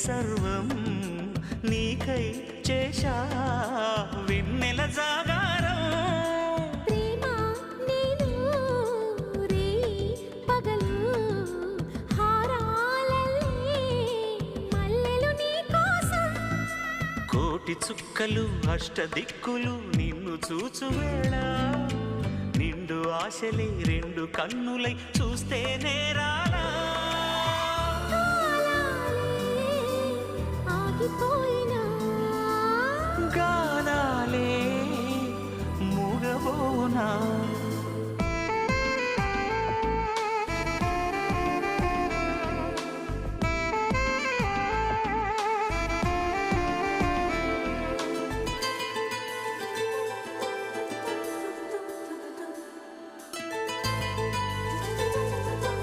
సర్వం నీకై చేశా వెన్నెల జాగారం ప్రేమ నేను రే పగలు హారాలల్లే మల్లెలు నీ కోసం కోటి చుక్కలు అష్టదిక్కులు నిన్ను చూచువేళ నిండు ఆశలే రెండు కన్నులై చూస్తే